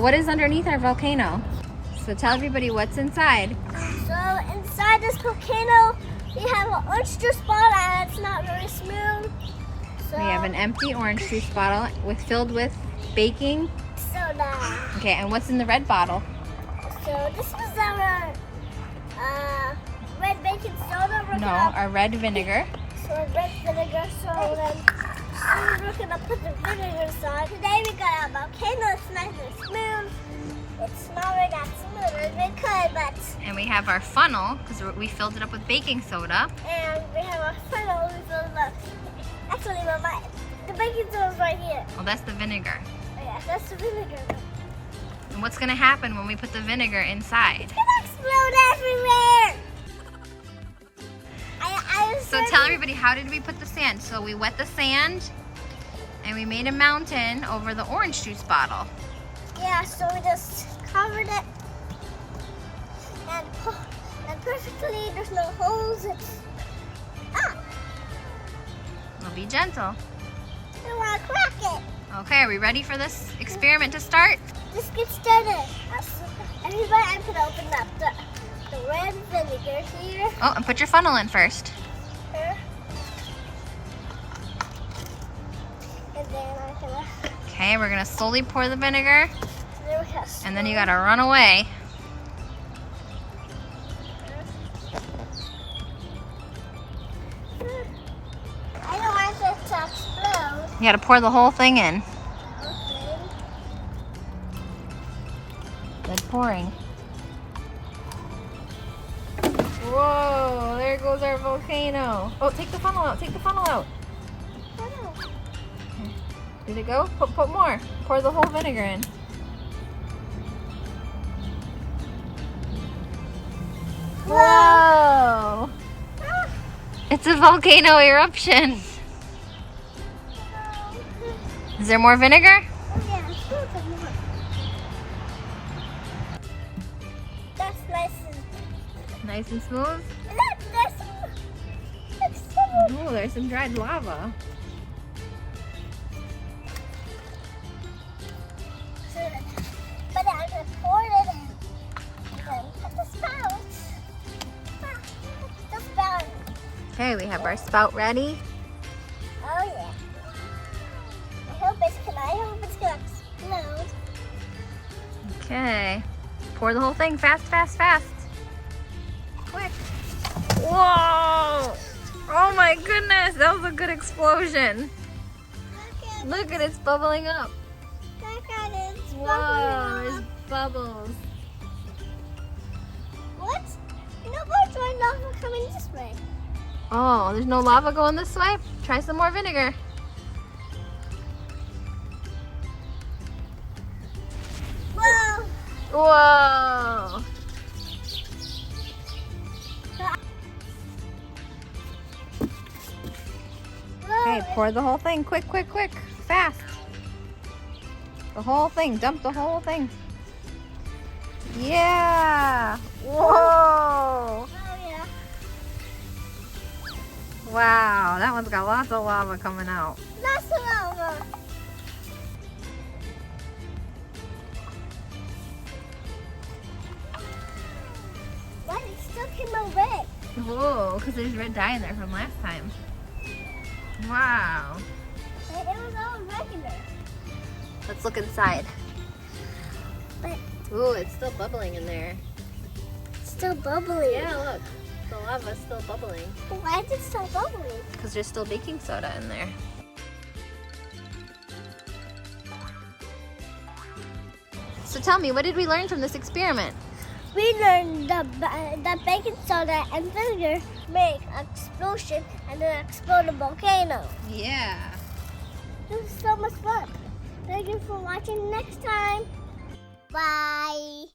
what is underneath our volcano? So tell everybody what's inside. So inside this volcano, we have an orange juice bottle and it's not very smooth. So We have an empty orange juice bottle filled with baking soda. Okay, and what's in the red bottle? So this is our red baking soda. No, our red vinegar. So red vinegar. So then we're gonna put the vinegar inside. Today we got a volcano. It's nice and smooth. It's not really that smooth as we could, but. And we have our funnel because we filled it up with baking soda. And we have our funnel. We filled it up. Actually, the baking soda's right here. Well, that's the vinegar. Oh, yeah, that's the vinegar. And what's gonna happen when we put the vinegar inside? It's gonna explode everywhere. So tell everybody, how did we put the sand? So we wet the sand and we made a mountain over the orange juice bottle. Yeah, so we just covered it and perfectly, there's no holes. It's We'll be gentle. I want to crack it. Okay, are we ready for this experiment to start? Let's get started. Everybody, I'm going to open up the red vinegar here. Oh, and put your funnel in first. Here. And then I'm going to... Okay, we're gonna slowly pour the vinegar. And then you gotta run away. I don't want it to explode. You gotta pour the whole thing in. Okay. Good pouring. Whoa, there goes our volcano. Oh, take the funnel out, take the funnel out. Did it go? Put more. Pour the whole vinegar in. Whoa! It's a volcano eruption. Is there more vinegar? Oh, yeah, still some more. That's Nice and smooth. That's Oh, there's some dried lava. But I'm gonna pour it in and then put the spout. The spout. Okay, we have our spout ready. Oh yeah. I hope it's gonna explode. Okay. Pour the whole thing fast, fast, fast. Quick. Whoa! Oh my goodness, that was a good explosion. Look at it's bubbling up. Look at it. It's Whoa, bubbling there's up. bubbles. What? No more dry lava coming this way. Oh, there's no lava going this way? Try some more vinegar. Whoa. Whoa! Okay, pour the whole thing. Quick, quick, quick. Fast. The whole thing. Dump the whole thing. Yeah! Whoa! Oh yeah. Wow, that one's got lots of lava coming out. Lots of lava. But it still came out red. Whoa, because there's red dye in there from last time. Wow. It was all regular. Let's look inside. But Ooh, it's still bubbling in there. it's still bubbly. Yeah, look. The lava's still bubbling. Why is it still bubbly? Because there's still baking soda in there. So tell me, what did we learn from this experiment? We learned that baking soda and vinegar make an explosion and then explode a volcano. Yeah. This is so much fun. Thank you for watching next time. Bye.